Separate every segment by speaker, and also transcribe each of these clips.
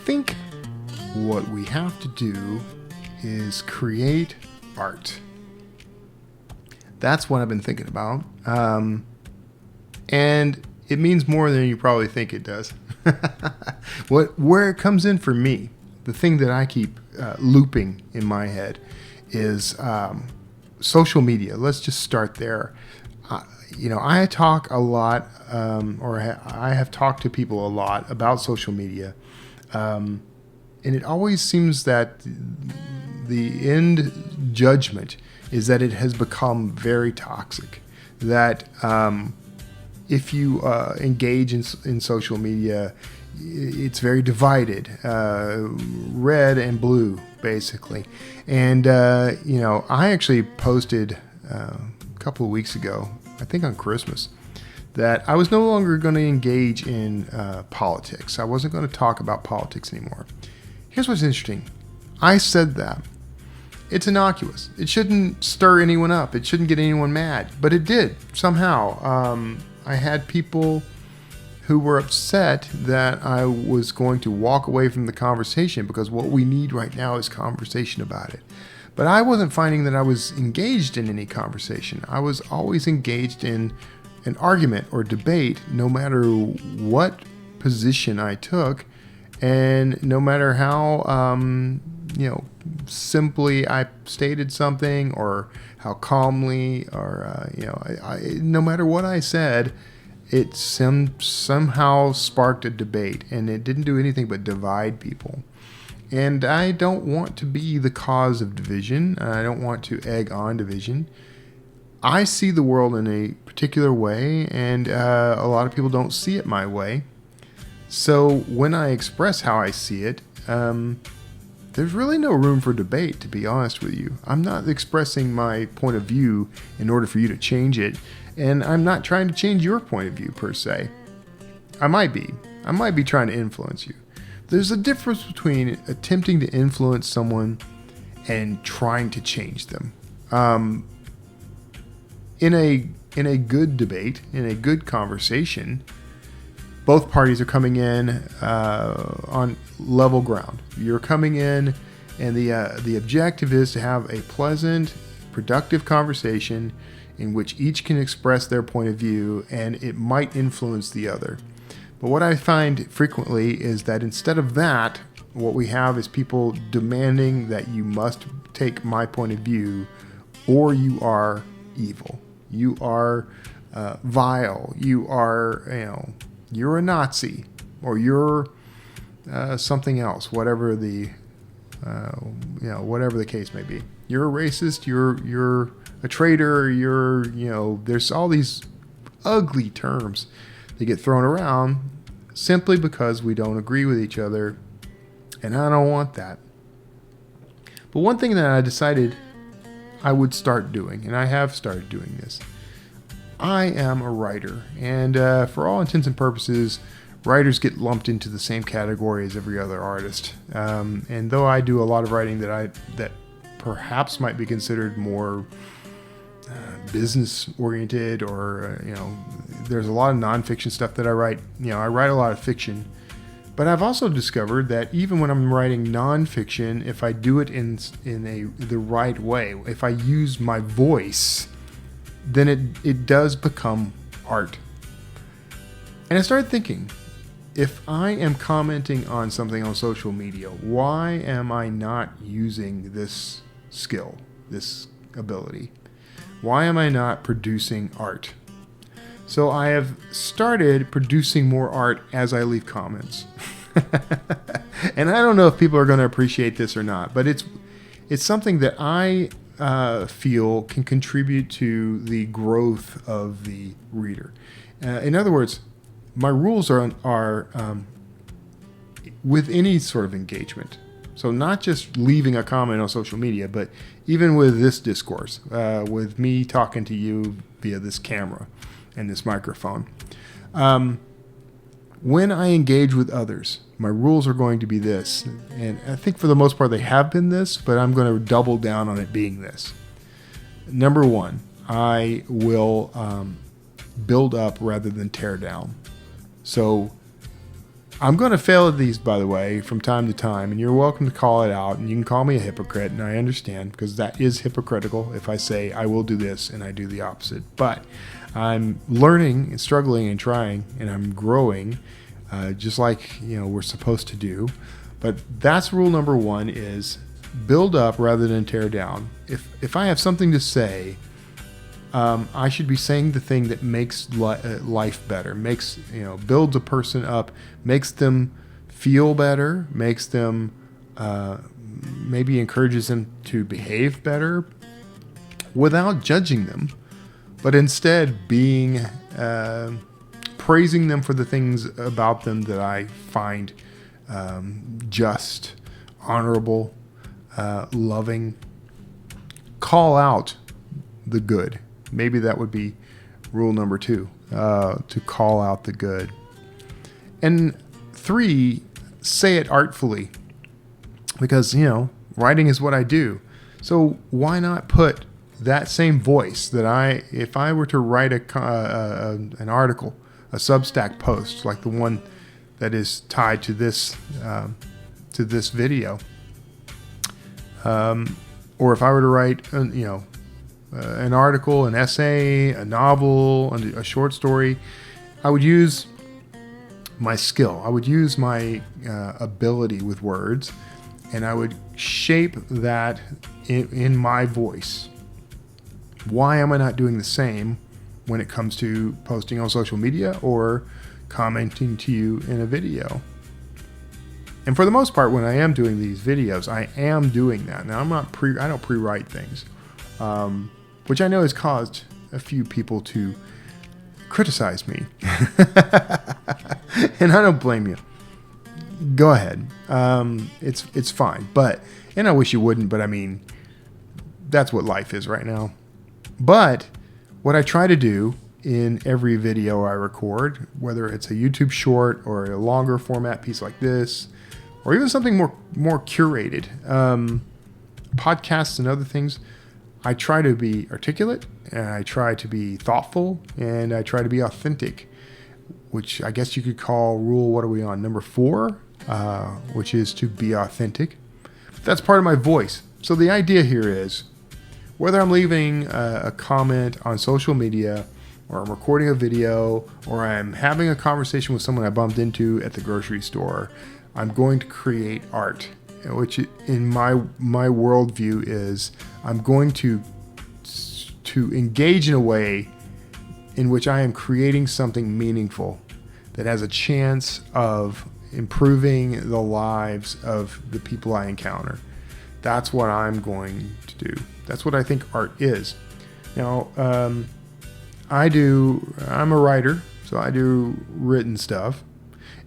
Speaker 1: think what we have to do is create art. That's what I've been thinking about. And it means more than you probably think it does. Where it comes in for me, the thing that I keep looping in my head is social media. Let's just start there. I talk a lot, I have talked to people a lot about social media. And it always seems that the end judgment is that it has become very toxic. That if you engage in social media, it's very divided, red and blue, basically. And, I actually posted a couple of weeks ago, I think on Christmas, that I was no longer going to engage in politics. I wasn't going to talk about politics anymore. Here's what's interesting. I said that. It's innocuous. It shouldn't stir anyone up. It shouldn't get anyone mad. But it did, somehow. I had people who were upset that I was going to walk away from the conversation because what we need right now is conversation about it. But I wasn't finding that I was engaged in any conversation. I was always engaged in an argument or debate, no matter what position I took, and no matter how, simply I stated something, or how calmly, or no matter what I said, it somehow sparked a debate, and it didn't do anything but divide people. And I don't want to be the cause of division. I don't want to egg on division. I see the world in a particular way, and a lot of people don't see it my way. So when I express how I see it, there's really no room for debate, to be honest with you. I'm not expressing my point of view in order for you to change it, and I'm not trying to change your point of view, per se. I might be trying to influence you. There's a difference between attempting to influence someone and trying to change them. In a good debate, in a good conversation, both parties are coming in on level ground. You're coming in, and the objective is to have a pleasant, productive conversation in which each can express their point of view, and it might influence the other. But what I find frequently is that instead of that, what we have is people demanding that you must take my point of view, or you are evil. You are vile. You are, you're a Nazi, or you're something else, whatever the case may be. You're a racist. You're a traitor. There's all these ugly terms that get thrown around simply because we don't agree with each other, and I don't want that. But one thing that I decided I would start doing, and I have started doing this, I am a writer, and for all intents and purposes, writers get lumped into the same category as every other artist. And though I do a lot of writing that perhaps might be considered more business oriented, or there's a lot of nonfiction stuff that I write. I write a lot of fiction, but I've also discovered that even when I'm writing nonfiction, if I do it in the right way, if I use my voice, then it does become art. And I started thinking, if I am commenting on something on social media, why am I not using this skill, this ability? Why am I not producing art? So I have started producing more art as I leave comments. And I don't know if people are going to appreciate this or not, but it's something that I feel can contribute to the growth of the reader. In other words, my rules are with any sort of engagement. So not just leaving a comment on social media, but even with this discourse, with me talking to you via this camera and this microphone. When I engage with others, my rules are going to be this. And I think for the most part they have been this, but I'm going to double down on it being this. Number one, I will build up rather than tear down. So I'm going to fail at these, by the way, from time to time, and you're welcome to call it out, and you can call me a hypocrite, and I understand, because that is hypocritical if I say I will do this and I do the opposite. But I'm learning and struggling and trying, and I'm growing, just like we're supposed to do. But that's rule number one: is build up rather than tear down. If I have something to say, I should be saying the thing that makes life better, builds a person up, makes them feel better, makes them, maybe encourages them to behave better without judging them, but instead praising them for the things about them that I find just, honorable, loving. Call out the good. Maybe that would be rule number 2, to call out the good. And 3, say it artfully, because, writing is what I do. So why not put that same voice that if I were to write an article, a Substack post, like the one that is tied to this video, or if I were to write, an article, an essay, a novel, a short story, I would use my skill. I would use my ability with words, and I would shape that in my voice. Why am I not doing the same when it comes to posting on social media or commenting to you in a video? And for the most part, when I am doing these videos, I am doing that. Now, I don't pre-write things, which I know has caused a few people to criticize me. And I don't blame you. Go ahead. It's fine. And I wish you wouldn't, but I mean, that's what life is right now. But what I try to do in every video I record, whether it's a YouTube short or a longer format piece like this, or even something more curated, podcasts and other things, I try to be articulate, and I try to be thoughtful, and I try to be authentic, which I guess you could call rule, what are we on, number 4, which is to be authentic. That's part of my voice. So the idea here is, whether I'm leaving a comment on social media, or I'm recording a video, or I'm having a conversation with someone I bumped into at the grocery store, I'm going to create art, which in my worldview is I'm going to engage in a way in which I am creating something meaningful that has a chance of improving the lives of the people I encounter. That's what I'm going to do. That's what I think art is. Now, I'm a writer, so I do written stuff.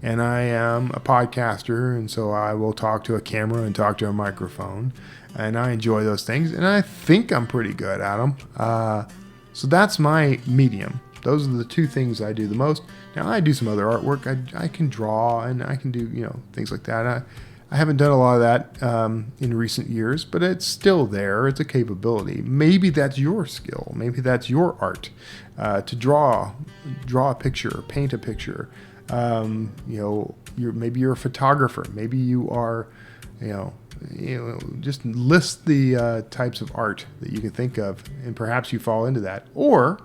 Speaker 1: And I am a podcaster, and so I will talk to a camera and talk to a microphone. And I enjoy those things, and I think I'm pretty good at them. So that's my medium. Those are the 2 things I do the most. Now, I do some other artwork. I can draw, and I can do things like that. I haven't done a lot of that in recent years, but it's still there. It's a capability. Maybe that's your skill. Maybe that's your art, to draw a picture, paint a picture. Maybe you're a photographer. Maybe you are, just list the types of art that you can think of, and perhaps you fall into that. Or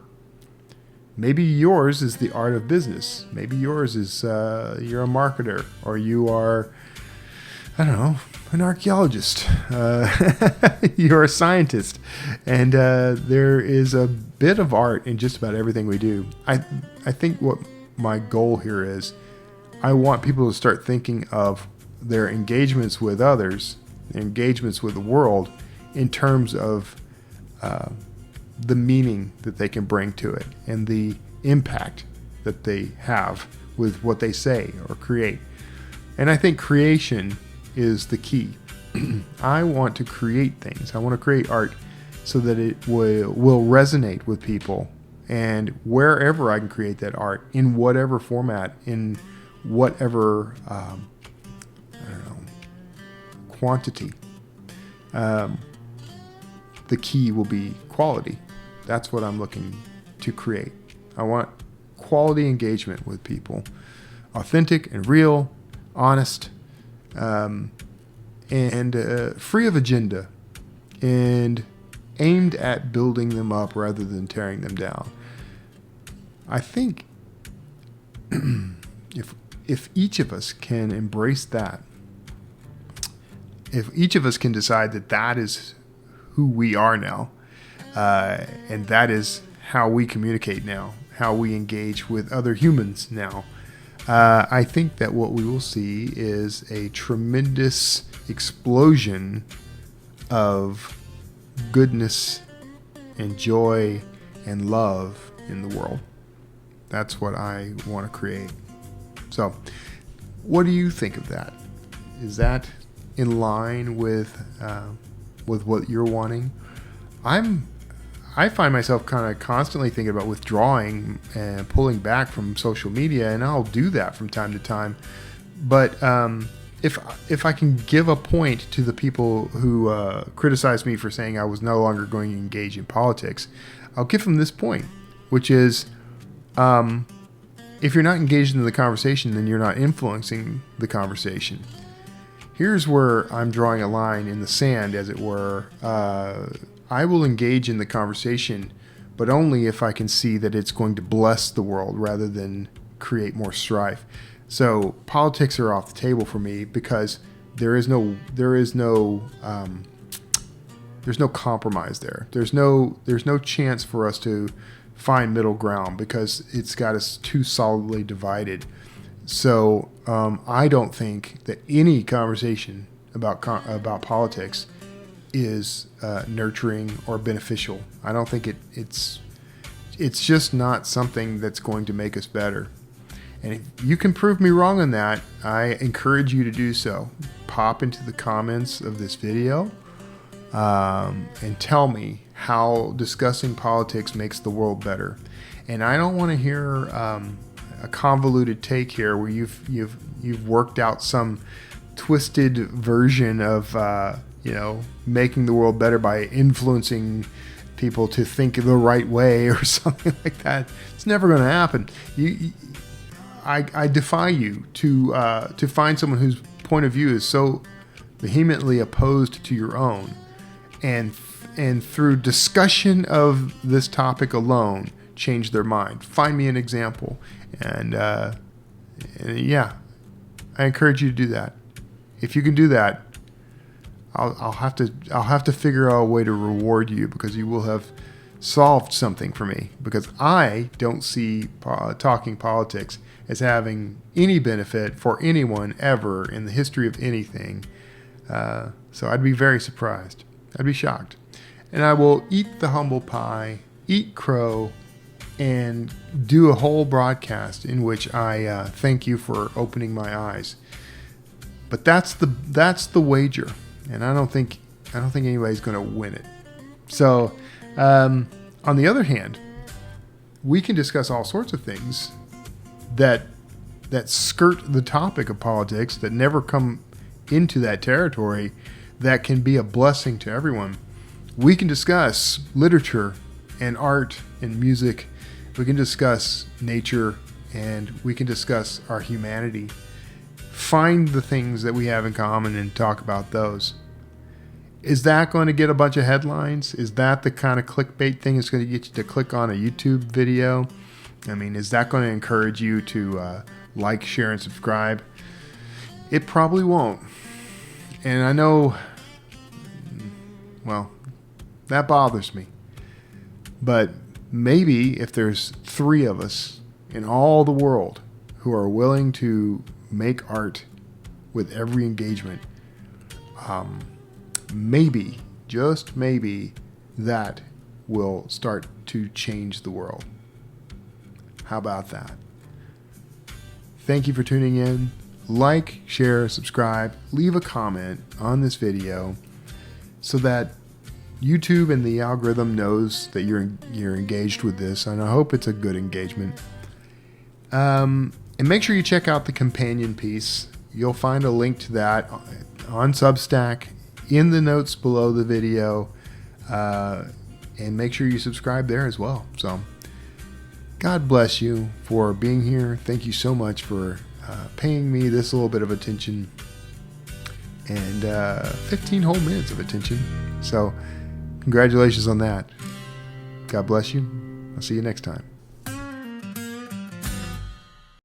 Speaker 1: maybe yours is the art of business. Maybe yours is you're a marketer, or you are, I don't know, an archaeologist. You're a scientist, and there is a bit of art in just about everything we do. I think what my goal here is, I want people to start thinking of their engagements with others, their engagements with the world, in terms of the meaning that they can bring to it and the impact that they have with what they say or create. And I think creation is the key. I want to create things. I want to create art so that it will resonate with people. And wherever I can create that art, in whatever format, in whatever quantity, the key will be quality. That's what I'm looking to create. I want quality engagement with people. authentic and real, honest, and free of agenda, and aimed at building them up rather than tearing them down. I think if each of us can embrace that, if each of us can decide that that is who we are now, and that is how we communicate now, how we engage with other humans now, I think that what we will see is a tremendous explosion of goodness and joy and love in the world. That's what I want to create. So, what do you think of that? Is that in line with what you're wanting? I find myself kind of constantly thinking about withdrawing and pulling back from social media, and I'll do that from time to time. But if I can give a point to the people who criticize me for saying I was no longer going to engage in politics, I'll give them this point, which is, if you're not engaged in the conversation, then you're not influencing the conversation. Here's where I'm drawing a line in the sand, as it were. I will engage in the conversation, but only if I can see that it's going to bless the world rather than create more strife. So politics are off the table for me because there's no compromise there. There's no chance for us to find middle ground because it's got us too solidly divided. So I don't think that any conversation about politics is nurturing or beneficial. I don't think it's just not something that's going to make us better. And if you can prove me wrong on that, I encourage you to do so. Pop into the comments of this video and tell me how discussing politics makes the world better. And I don't want to hear a convoluted take here where you've worked out some twisted version of making the world better by influencing people to think the right way or something like that. It's never going to happen. I defy you to find someone whose point of view is so vehemently opposed to your own, and through discussion of this topic alone, change their mind. Find me an example, and yeah, I encourage you to do that. If you can do that, I'll have to figure out a way to reward you, because you will have solved something for me, because I don't see talking politics as having any benefit for anyone ever in the history of anything. So I'd be very surprised. I'd be shocked. And I will eat the humble pie, eat crow, and do a whole broadcast in which I thank you for opening my eyes. But that's the wager, and I don't think anybody's going to win it. So, on the other hand, we can discuss all sorts of things that skirt the topic of politics, that never come into that territory, that can be a blessing to everyone. We can discuss literature and art and music. We can discuss nature, and we can discuss our humanity. Find the things that we have in common and talk about those. Is that going to get a bunch of headlines? Is that the kind of clickbait thing that's going to get you to click on a YouTube video? I mean, is that going to encourage you to like, share, and subscribe? It probably won't. And I know, well, that bothers me. But maybe if there's 3 of us in all the world who are willing to make art with every engagement, maybe, just maybe, that will start to change the world. How about that? Thank you for tuning in. Like, share, subscribe, leave a comment on this video so that YouTube and the algorithm knows that you're engaged with this, and I hope it's a good engagement. And make sure you check out the companion piece. You'll find a link to that on Substack in the notes below the video, and make sure you subscribe there as well. So God bless you for being here. Thank you so much for paying me this little bit of attention and 15 whole minutes of attention. So congratulations on that. God bless you. I'll see you next time.